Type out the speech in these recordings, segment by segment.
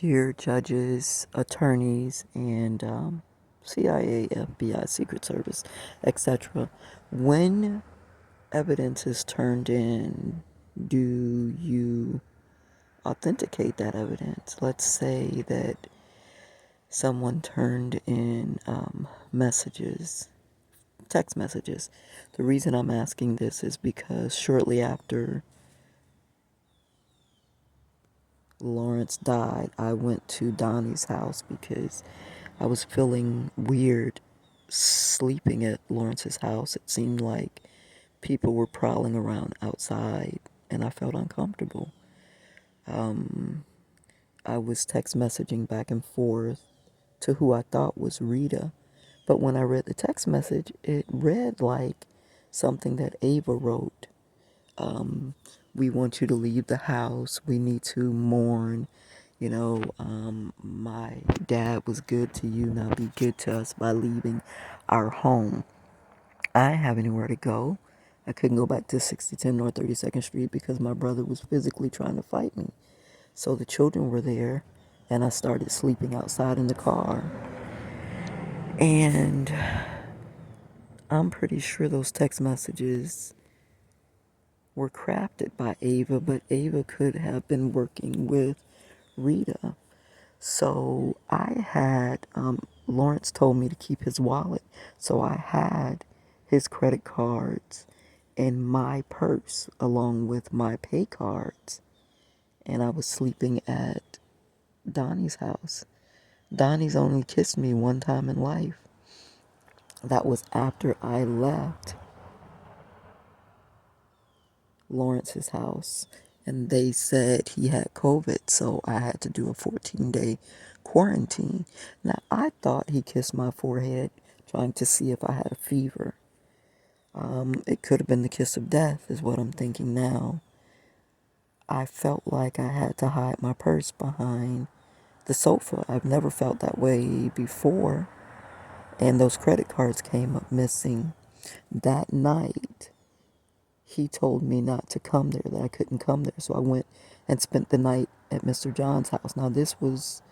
Dear judges, attorneys, and CIA, FBI, Secret Service, etc., when evidence is turned in, do you authenticate that evidence? Let's say that someone turned in messages, text messages. The reason I'm asking this is because shortly after Lawrence died, I went to Donnie's house because I was feeling weird sleeping at Lawrence's house. It seemed like people were prowling around outside and I felt uncomfortable. I was text messaging back and forth to who I thought was Rita. But when I read the text message, it read like something that Ava wrote. We want you to leave the house. We need to mourn. My dad was good to you. Now be good to us by leaving our home. I didn't have anywhere to go. I couldn't go back to 6010 North 32nd Street because my brother was physically trying to fight me. So the children were there, and I started sleeping outside in the car. And I'm pretty sure those text messages were crafted by Ava, but Ava could have been working with Rita. So I had, Lawrence told me to keep his wallet. So I had his credit cards in my purse along with my pay cards. And I was sleeping at Donnie's house. Donnie's only kissed me one time in life. That was after I left Lawrence's house. And they said he had COVID, so I had to do a 14-day quarantine. Now, I thought he kissed my forehead, trying to see if I had a fever. It could have been the kiss of death, is what I'm thinking now. I felt like I had to hide my purse behind the sofa. I've never felt that way before. And those credit cards came up missing. That night, he told me not to come there, that I couldn't come there. So I went and spent the night at Mr. John's house. Now, this was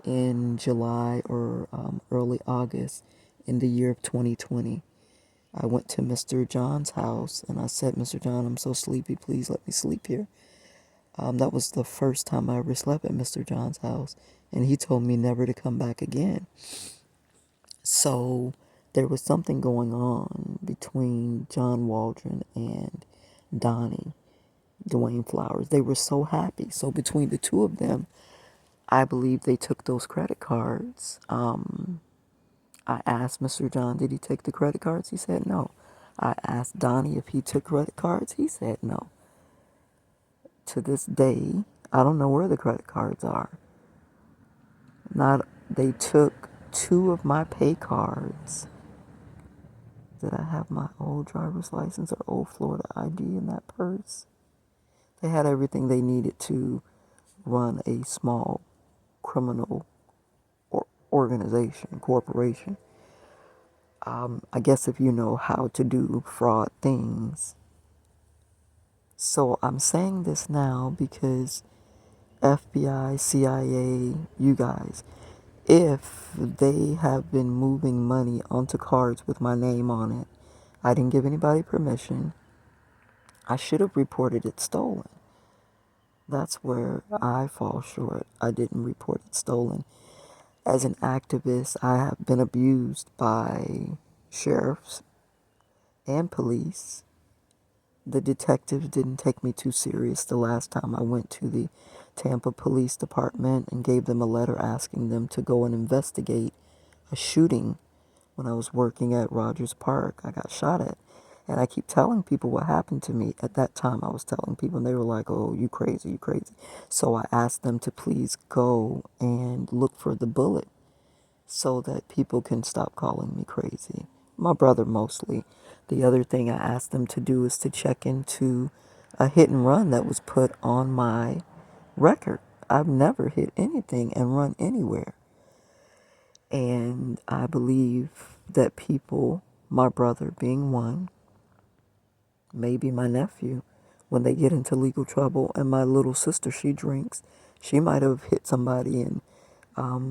in July or early August in the year of 2020. I went to Mr. John's house and I said, Mr. John, I'm so sleepy. Please let me sleep here. That was the first time I ever slept at Mr. John's house. And he told me never to come back again. So there was something going on between John Waldron and Donnie, Dwayne Flowers. They were so happy. So between the two of them, I believe they took those credit cards. I asked Mr. John, did he take the credit cards? He said no. I asked Donnie if he took credit cards. He said no. To this day, I don't know where the credit cards are. They took two of my pay cards. Did I have my old driver's license or old Florida ID in that purse? They had everything they needed to run a small criminal organization, corporation. I guess if you know how to do fraud things. So I'm saying this now because FBI, CIA, you guys, if they have been moving money onto cards with my name on it, I didn't give anybody permission. I should have reported it stolen. That's where I fall short. I didn't report it stolen. As an activist, I have been abused by sheriffs and police. The detectives didn't take me too serious the last time I went to the Tampa Police Department and gave them a letter asking them to go and investigate a shooting when I was working at Rogers Park. I got shot at. And I keep telling people what happened to me. At that time, I was telling people, and they were like, oh, you crazy, you crazy. So I asked them to please go and look for the bullet so that people can stop calling me crazy. My brother mostly. The other thing I asked them to do is to check into a hit and run that was put on my record. I've never hit anything and run anywhere. And I believe that people, my brother being one, maybe my nephew, when they get into legal trouble, and my little sister, she drinks, She might have hit somebody and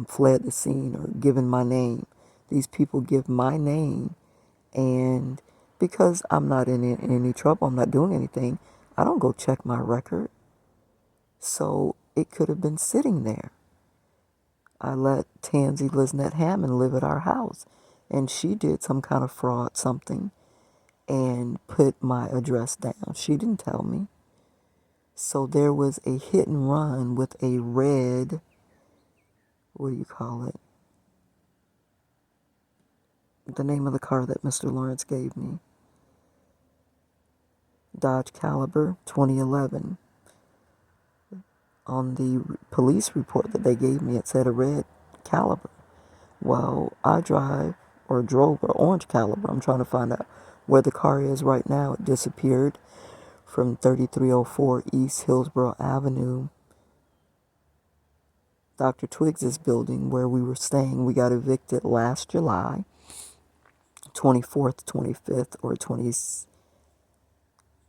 fled the scene or given my name. These people give my name, and because I'm not in any trouble, I'm not doing anything, I don't go check my record. So it could have been sitting there. I let Tansy Lisnett Hammond live at our house, and she did some kind of fraud, something, and put my address down. She didn't tell me. So there was a hit and run with a red, what do you call it? The name of the car that Mr. Lawrence gave me. Dodge Caliber 2011. On the police report that they gave me, it said a red Caliber. Well, I drive or drove an orange Caliber. I'm trying to find out where the car is right now. It disappeared from 3304 East Hillsborough Avenue, Dr. Twiggs's building where we were staying. We got evicted last July 24th, 25th, or 20th.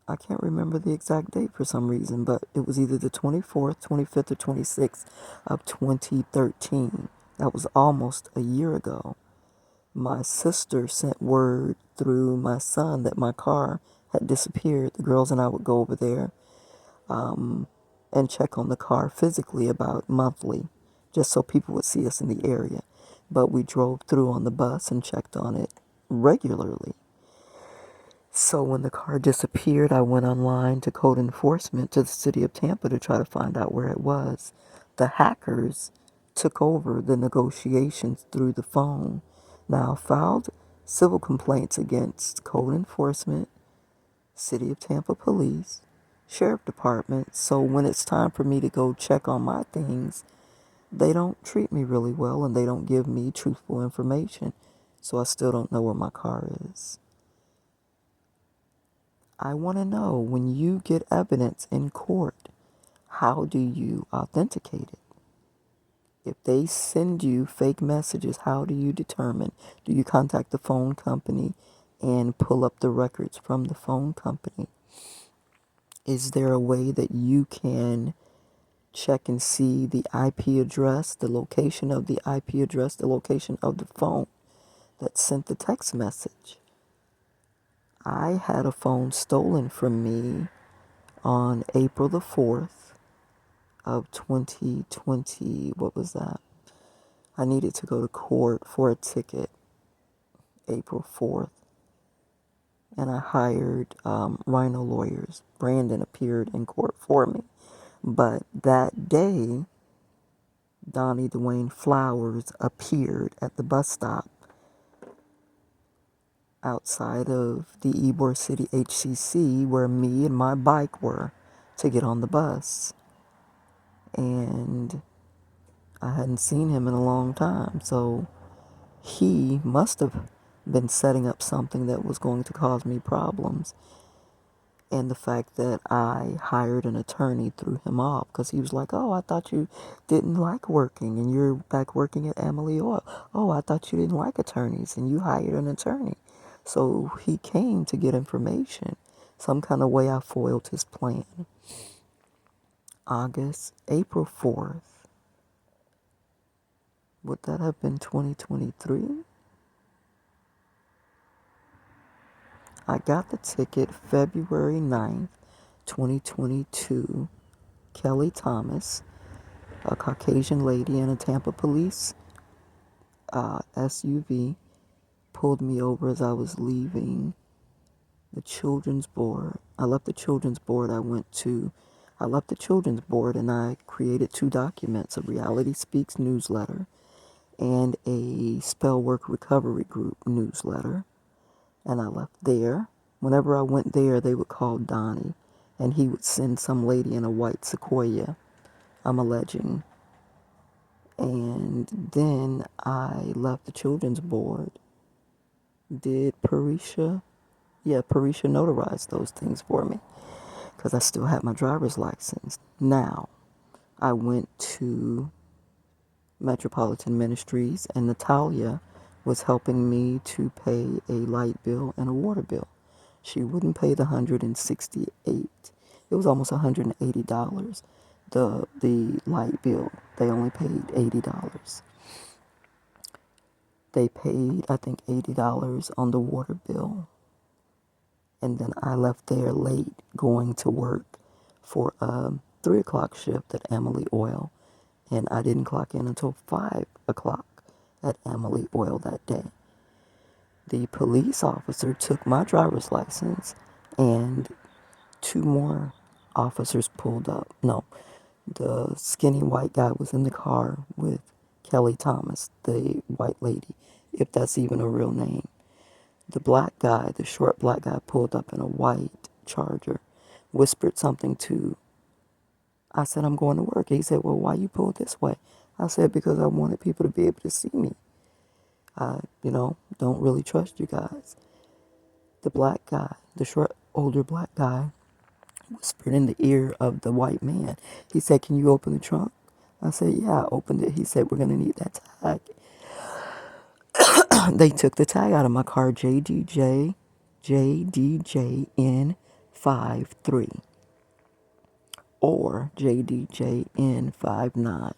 I can't remember the exact date for some reason, but it was either the 24th, 25th, or 26th of 2013. That was almost a year ago. My sister sent word through my son that my car had disappeared. The girls and I would go over there and check on the car physically about monthly, just so people would see us in the area. But we drove through on the bus and checked on it regularly. So when the car disappeared, I went online to code enforcement to the city of Tampa to try to find out where it was. The hackers took over the negotiations through the phone. Now, filed civil complaints against code enforcement, city of Tampa police, sheriff department. So when it's time for me to go check on my things, they don't treat me really well and they don't give me truthful information. So I still don't know where my car is. I want to know, when you get evidence in court, how do you authenticate it? If they send you fake messages, how do you determine? Do you contact the phone company and pull up the records from the phone company? Is there a way that you can check and see the IP address, the location of the IP address, the location of the phone that sent the text message? I had a phone stolen from me on April the 4th of 2020. What was that? I needed to go to court for a ticket, April 4th, and I hired Rhino lawyers. Brandon appeared in court for me. But that day, Donnie Dwayne Flowers appeared at the bus stop outside of the Ybor City HCC where me and my bike were to get on the bus. And I hadn't seen him in a long time, so he must have been setting up something that was going to cause me problems. And the fact that I hired an attorney threw him off, because he was like, oh, I thought you didn't like working and you're back working at Emily Oil. Oh, I thought you didn't like attorneys and you hired an attorney. So he came to get information. Some kind of way I foiled his plan. April 4th. Would that have been 2023? I got the ticket February 9th, 2022. Kelly Thomas, a Caucasian lady in a Tampa police SUV, pulled me over as I was leaving the children's board. I left the children's board. I left the children's board and I created 2 documents, a Reality Speaks newsletter and a Spell Work Recovery Group newsletter. And I left there. Whenever I went there, they would call Donnie, and he would send some lady in a white Sequoia, I'm alleging. And then I left the children's board. Did Parisha? Yeah, Parisha notarized those things for me because I still had my driver's license. Now, I went to Metropolitan Ministries, and Natalia was helping me to pay a light bill and a water bill. She wouldn't pay the $168. It was almost $180. the light bill. They only paid $80. They paid, I think, $80 on the water bill. And then I left there late going to work for a 3 o'clock shift at Emily Oil. And I didn't clock in until 5 o'clock at Emily Oil that day. The police officer took my driver's license, and two more officers pulled up. No, the skinny white guy was in the car with Kelly Thomas, the white lady, if that's even a real name. The black guy, the short black guy, pulled up in a white Charger, whispered something to, I said, I'm going to work. He said, well, why you pulled this way? I said, because I wanted people to be able to see me. I, don't really trust you guys. The black guy, the short, older black guy, whispered in the ear of the white man. He said, can you open the trunk? I said, yeah, I opened it. He said, we're going to need that tag. They took the tag out of my car, JDJN53 or JDJN59.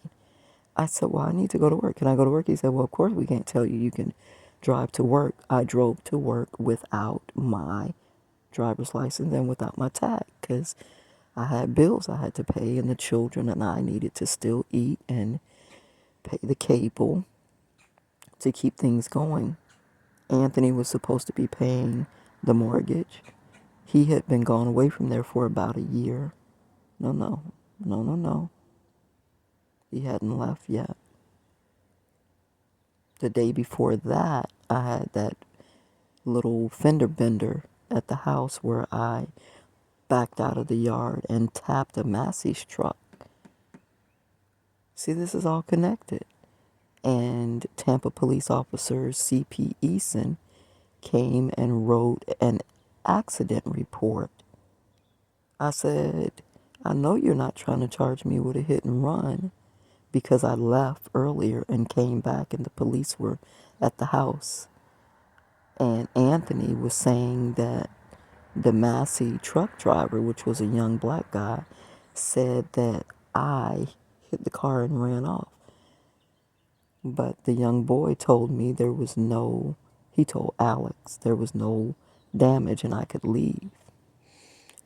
I said, well, I need to go to work. Can I go to work? He said, well, of course we can't tell you can drive to work. I drove to work without my driver's license and without my tag because I had bills I had to pay, and the children and I needed to still eat and pay the cable to keep things going. Anthony was supposed to be paying the mortgage. He had been gone away from there for about a year. No. He hadn't left yet. The day before that, I had that little fender bender at the house where I backed out of the yard and tapped a Massey's truck. See, this is all connected. And Tampa police officer C.P. Eason came and wrote an accident report. I said, I know you're not trying to charge me with a hit and run because I left earlier and came back and the police were at the house. And Anthony was saying that the Massey truck driver, which was a young black guy, said that I hit the car and ran off. But the young boy told me he told Alex there was no damage and I could leave.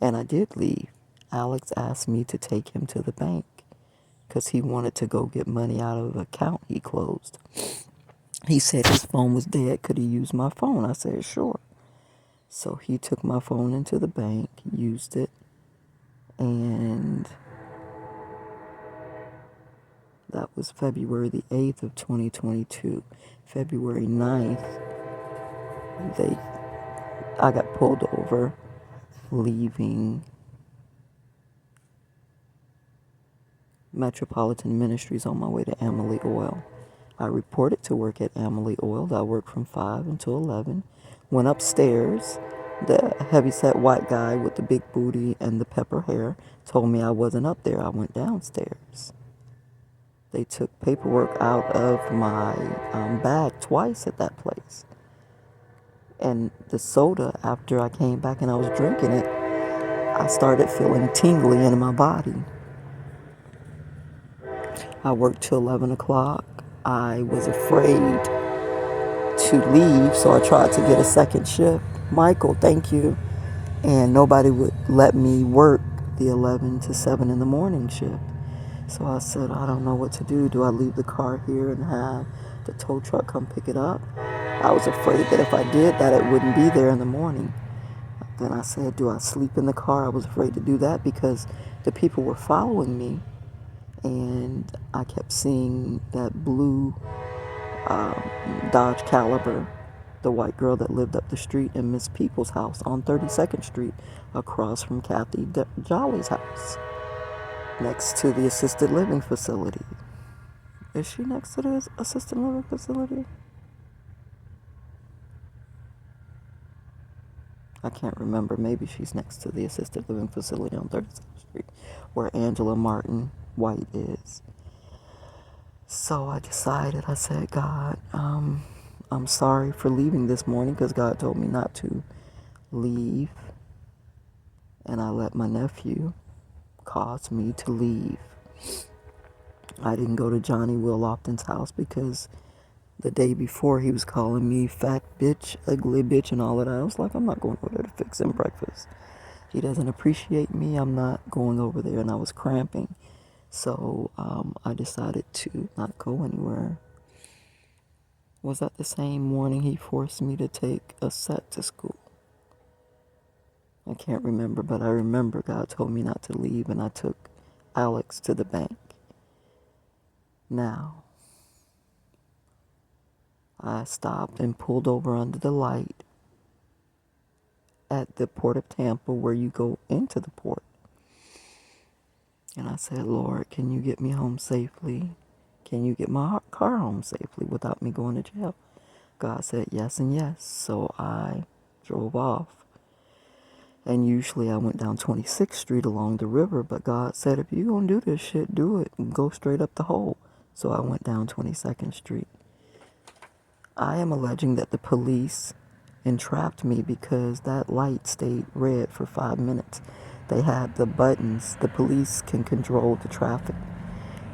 And I did leave. Alex asked me to take him to the bank because he wanted to go get money out of an account he closed. He said his phone was dead. Could he use my phone? I said, sure. So he took my phone into the bank, used it, and that was February the 8th of 2022. February 9th, I got pulled over leaving Metropolitan Ministries on my way to Emily Oil. I reported to work at Emily Oil. I worked from 5 until 11. Went upstairs. The heavyset white guy with the big booty and the pepper hair told me I wasn't up there. I went downstairs. They took paperwork out of my bag twice at that place. And the soda, after I came back and I was drinking it, I started feeling tingly in my body. I worked till 11 o'clock. I was afraid to leave, so I tried to get a second shift. Michael, thank you. And nobody would let me work the 11 to 7 in the morning shift. So I said, I don't know what to do. Do I leave the car here and have the tow truck come pick it up? I was afraid that if I did that, it wouldn't be there in the morning. Then I said, do I sleep in the car? I was afraid to do that because the people were following me. And I kept seeing that blue Dodge Caliber, the white girl that lived up the street in Miss People's house on 32nd Street, across from Kathy Jolly's house, next to the assisted living facility. Is she next to the assisted living facility? I can't remember. Maybe she's next to the assisted living facility on 32nd Street, where Angela Martin White is. So I decided, I said, God, I'm sorry for leaving this morning because God told me not to leave. And I let my nephew cause me to leave. I didn't go to Johnny Will Lofton's house because the day before he was calling me fat bitch, ugly bitch, and all of that. I was like, I'm not going over there to fix him breakfast. He doesn't appreciate me. I'm not going over there. And I was cramping. So I decided to not go anywhere. Was that the same morning he forced me to take a set to school? I can't remember, but I remember God told me not to leave, and I took Alex to the bank. Now, I stopped and pulled over under the light at the Port of Tampa where you go into the port. And I said, Lord, can you get me home safely? Can you get my car home safely without me going to jail? God said yes and yes. So I drove off. And usually I went down 26th Street along the river, but God said, if you're going to do this shit, do it and go straight up the hole. So I went down 22nd Street. I am alleging that the police entrapped me because that light stayed red for 5 minutes. They had the buttons. The police can control the traffic.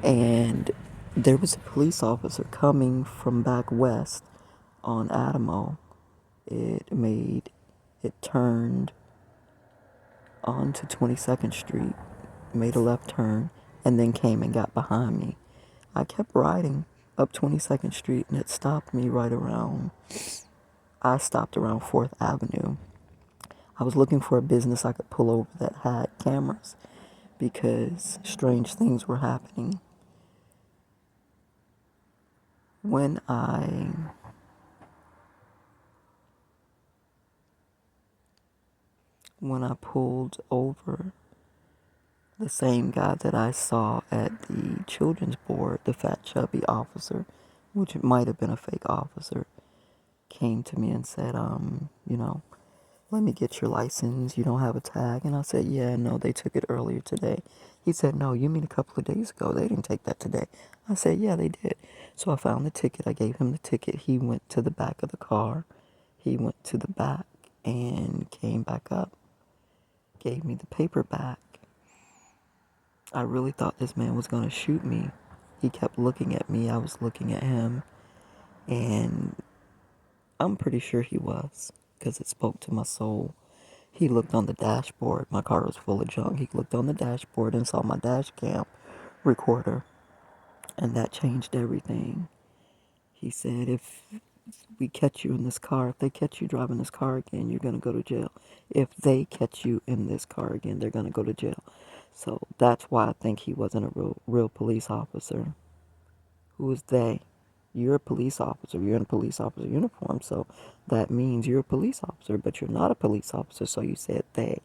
And there was a police officer coming from back west on Adamo. It turned onto 22nd Street, made a left turn, and then came and got behind me. I kept riding up 22nd Street, and it stopped me I stopped around 4th Avenue. I was looking for a business I could pull over that had cameras because strange things were happening. When I pulled over the same guy that I saw at the children's board, the fat chubby officer, which might have been a fake officer, came to me and said, let me get your license. You don't have a tag. And I said, yeah, no, they took it earlier today. He said, no, you mean a couple of days ago? They didn't take that today. I said, yeah, they did. So I found the ticket. I gave him the ticket. He went to the back of the car. He went to the back and came back up, gave me the paper back. I really thought this man was going to shoot me. He kept looking at me. I was looking at him. And I'm pretty sure he was, because it spoke to my soul. He looked on the dashboard. My car was full of junk. He looked on the dashboard and saw my dash cam recorder. And that changed everything. He said, if we catch you in this car, if they catch you driving this car again, you're going to go to jail. If they catch you in this car again, they're going to go to jail. So that's why I think he wasn't a real police officer. Who is they? You're a police officer. You're in a police officer uniform. So that means you're a police officer, but you're not a police officer. So you said they.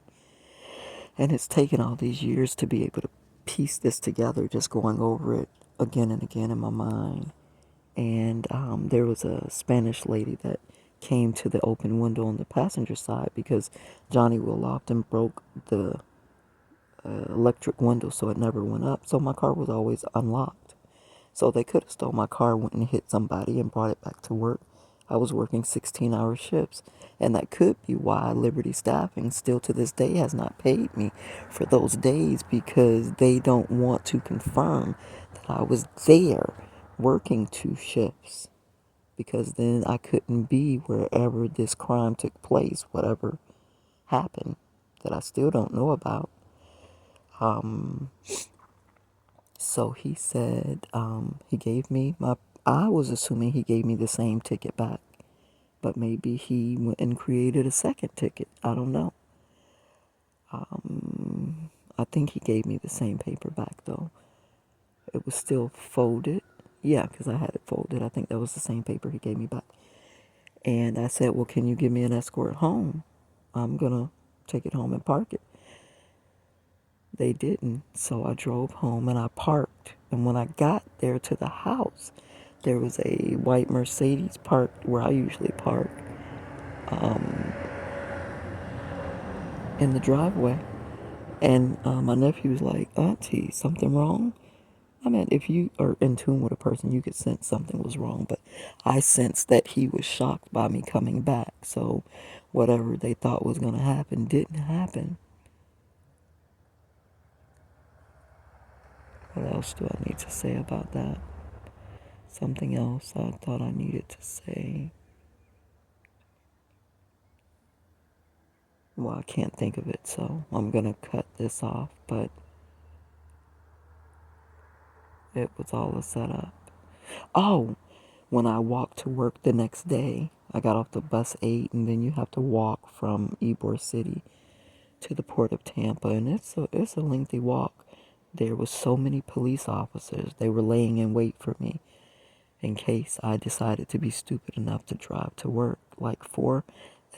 And it's taken all these years to be able to piece this together, just going over it again and again in my mind. And there was a Spanish lady that came to the open window on the passenger side because Johnny Will Lofton broke the electric window so it never went up. So my car was always unlocked. So they could have stole my car, went and hit somebody and brought it back to work. I was working 16-hour shifts. And that could be why Liberty Staffing still to this day has not paid me for those days, because they don't want to confirm that I was there working 2 shifts. Because then I couldn't be wherever this crime took place, whatever happened that I still don't know about. So he said, he gave me I was assuming he gave me the same ticket back, but maybe he went and created a second ticket. I don't know. I think he gave me the same paper back though. It was still folded. Yeah, because I had it folded. I think that was the same paper he gave me back. And I said, well, can you give me an escort home? I'm going to take it home and park it. They didn't, so I drove home and I parked. And when I got there to the house, there was a white Mercedes parked where I usually park, in the driveway. And my nephew was like, Auntie, something wrong? I mean, if you are in tune with a person, you could sense something was wrong. But I sensed that he was shocked by me coming back. So whatever they thought was going to happen didn't happen. What else do I need to say about that? Something else I thought I needed to say. Well, I can't think of it, so I'm gonna cut this off, but it was all a setup. Oh, when I walked to work the next day, I got off the bus 8, and then you have to walk from Ybor City to the port of Tampa, and it's a lengthy walk. There was so many police officers. They were laying in wait for me in case I decided to be stupid enough to drive to work. Like 4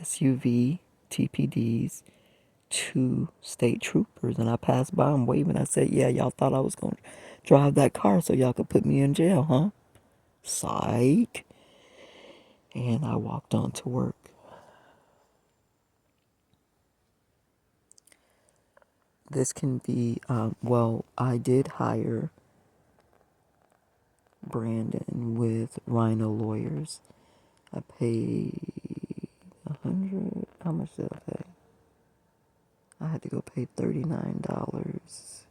SUV TPDs, 2 state troopers, and I passed by them waving. I said, "Yeah, y'all thought I was going to drive that car so y'all could put me in jail, huh? Psych." And I walked on to work. This can be, well, I did hire Brandon with Rhino Lawyers. I paid 100. How much did I pay? I had to go pay $39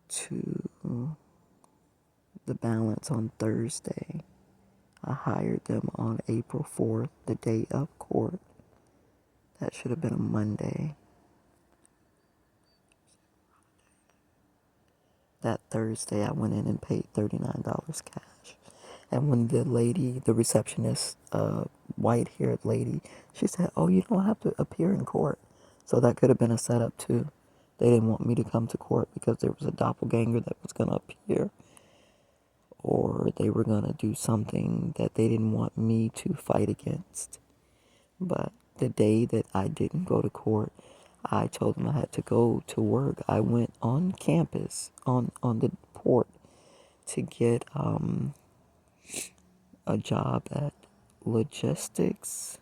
to the balance on Thursday. I hired them on April 4th, the day of court. That should have been a Monday. That Thursday, I went in and paid $39 cash. And when the lady, the receptionist, white-haired lady, she said, "Oh, you don't have to appear in court." So that could have been a setup too. They didn't want me to come to court because there was a doppelganger that was going to appear, or they were going to do something that they didn't want me to fight against. But the day that I didn't go to court, I told them I had to go to work. I went on campus, on the port, to get a job at logistics,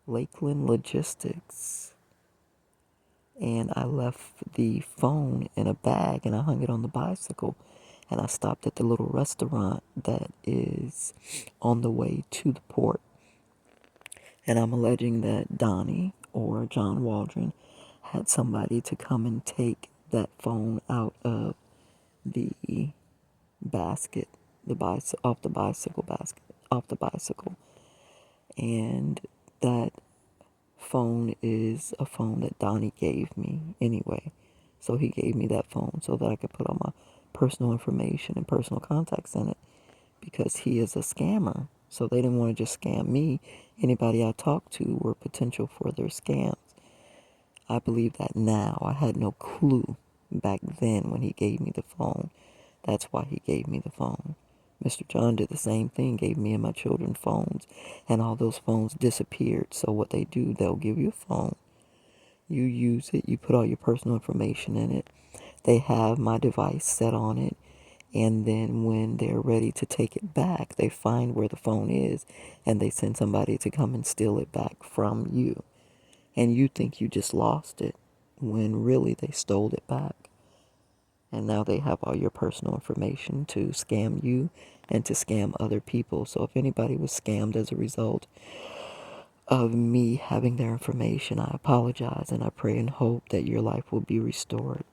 Lakeland Logistics. And I left the phone in a bag and I hung it on the bicycle. And I stopped at the little restaurant that is on the way to the port. And I'm alleging that Donnie or John Waldron had somebody to come and take that phone out of the basket, off the bicycle basket, off the bicycle. And that phone is a phone that Donnie gave me anyway. So he gave me that phone so that I could put all my personal information and personal contacts in it, because he is a scammer. So they didn't want to just scam me. Anybody I talked to were potential for their scams. I believe that now. I had no clue back then when he gave me the phone. That's why he gave me the phone. Mr. John did the same thing, gave me and my children phones, and all those phones disappeared. So what they do, they'll give you a phone. You use it, you put all your personal information in it. They have my device set on it, and then when they're ready to take it back, they find where the phone is, and they send somebody to come and steal it back from you. And you think you just lost it, when really they stole it back. And now they have all your personal information to scam you and to scam other people. So if anybody was scammed as a result of me having their information, I apologize, and I pray and hope that your life will be restored.